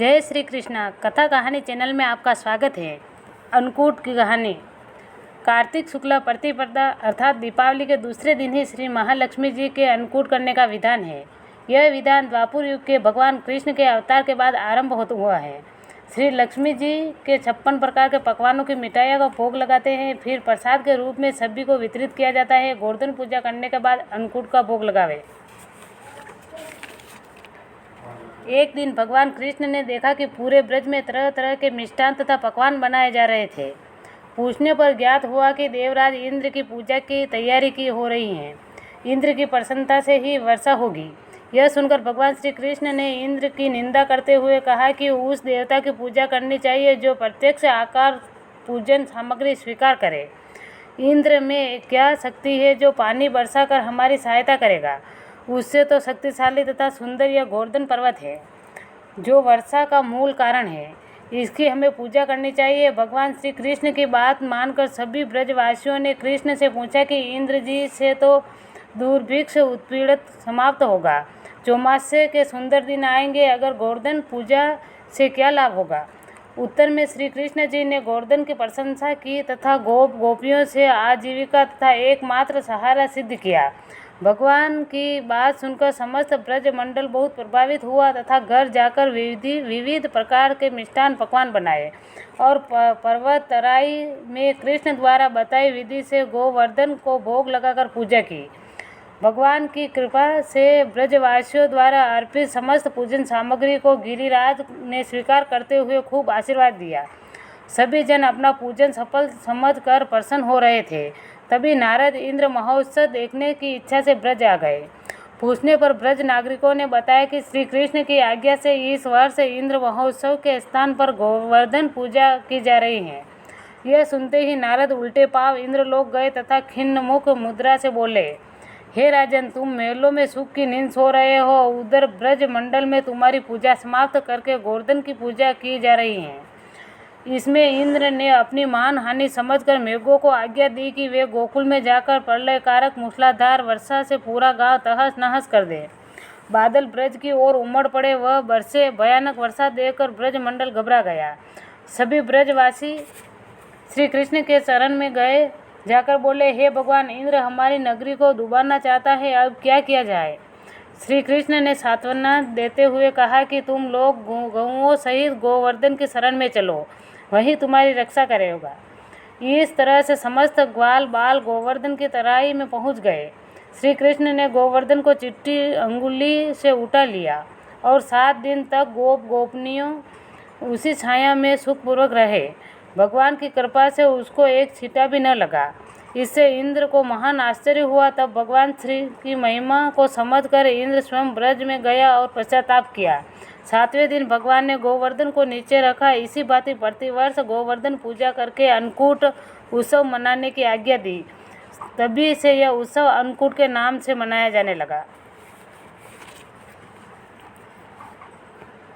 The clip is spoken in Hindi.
जय श्री कृष्णा। कथा कहानी चैनल में आपका स्वागत है। अन्नकूट की कहानी। कार्तिक शुक्ला प्रतिपदा अर्थात दीपावली के दूसरे दिन ही श्री महालक्ष्मी जी के अन्नकूट करने का विधान है। यह विधान द्वापर युग के भगवान कृष्ण के अवतार के बाद आरंभ हुआ है। श्री लक्ष्मी जी के 56 प्रकार के पकवानों की मिठाइयों का भोग लगाते हैं, फिर प्रसाद के रूप में सभी को वितरित किया जाता है। गोवर्धन पूजा करने के बाद अन्नकूट का भोग लगावे। एक दिन भगवान कृष्ण ने देखा कि पूरे ब्रज में तरह तरह के मिष्ठान तथा पकवान बनाए जा रहे थे। पूछने पर ज्ञात हुआ कि देवराज इंद्र की पूजा की तैयारी की हो रही है। इंद्र की प्रसन्नता से ही वर्षा होगी। यह सुनकर भगवान श्री कृष्ण ने इंद्र की निंदा करते हुए कहा कि उस देवता की पूजा करनी चाहिए जो प्रत्यक्ष आकार पूजन सामग्री स्वीकार करे। इंद्र में क्या शक्ति है जो पानी बरसा कर हमारी सहायता करेगा? उससे तो शक्तिशाली तथा सुंदर यह गोवर्धन पर्वत है जो वर्षा का मूल कारण है। इसकी हमें पूजा करनी चाहिए। भगवान श्री कृष्ण की बात मानकर सभी ब्रजवासियों ने कृष्ण से पूछा कि इंद्र जी से तो दुर्भिक्ष उत्पीड़ित समाप्त होगा, चौमासे के सुंदर दिन आएंगे, अगर गोवर्धन पूजा से क्या लाभ होगा? उत्तर में श्री कृष्ण जी ने गोवर्धन की प्रशंसा की तथा गोपियों से आजीविका तथा एकमात्र सहारा सिद्ध किया। भगवान की बात सुनकर समस्त ब्रज मंडल बहुत प्रभावित हुआ तथा घर जाकर विविध प्रकार के मिष्ठान पकवान बनाए और पर्वत तराई में कृष्ण द्वारा बताई विधि से गोवर्धन को भोग लगाकर पूजा की। भगवान की कृपा से ब्रजवासियों द्वारा अर्पित समस्त पूजन सामग्री को गिरिराज ने स्वीकार करते हुए खूब आशीर्वाद दिया। सभी जन अपना पूजन सफल समझकर प्रसन्न हो रहे थे। तभी नारद इंद्र महोत्सव देखने की इच्छा से ब्रज आ गए। पूछने पर ब्रज नागरिकों ने बताया कि श्री कृष्ण की आज्ञा से इस वर्ष इंद्र महोत्सव के स्थान पर गोवर्धन पूजा की जा रही है। यह सुनते ही नारद उल्टे पांव इंद्रलोक गए तथा खिन्न मुख मुद्रा से बोले, हे राजन, तुम महलों में सुख की नींद सो रहे हो, उधर ब्रज मंडल में तुम्हारी पूजा समाप्त करके गोवर्धन की पूजा की जा रही है। इसमें इंद्र ने अपनी मान हानि समझकर मेघों को आज्ञा दी कि वे गोकुल में जाकर प्रलयकारक मूसलाधार वर्षा से पूरा गांव तहस नहस कर दे। बादल ब्रज की ओर उमड़ पड़े। वह बरसे। भयानक वर्षा देखकर ब्रज मंडल घबरा गया। सभी ब्रजवासी श्री कृष्ण के शरण में गए। जाकर बोले, हे भगवान, इंद्र हमारी नगरी को डुबाना चाहता है, अब क्या किया जाए? श्री कृष्ण ने सांत्वना देते हुए कहा कि तुम लोग गौओं सहित गोवर्धन की शरण में चलो, वही तुम्हारी रक्षा करेगा। इस तरह से समस्त ग्वाल बाल गोवर्धन की तराई में पहुंच गए। श्री कृष्ण ने गोवर्धन को चिट्ठी अंगुली से उठा लिया और 7 दिन तक गोपनियों उसी छाया में सुखपूर्वक रहे। भगवान की कृपा से उसको एक छींटा भी न लगा। इससे इंद्र को महान आश्चर्य हुआ। तब भगवान श्री की महिमा को समझकर इंद्र स्वयं ब्रज में गया और पश्चाताप किया। 7वें दिन भगवान ने गोवर्धन को नीचे रखा। इसी भांति प्रतिवर्ष गोवर्धन पूजा करके अन्नकूट उत्सव मनाने की आज्ञा दी। तभी से यह उत्सव अन्नकूट के नाम से मनाया जाने लगा।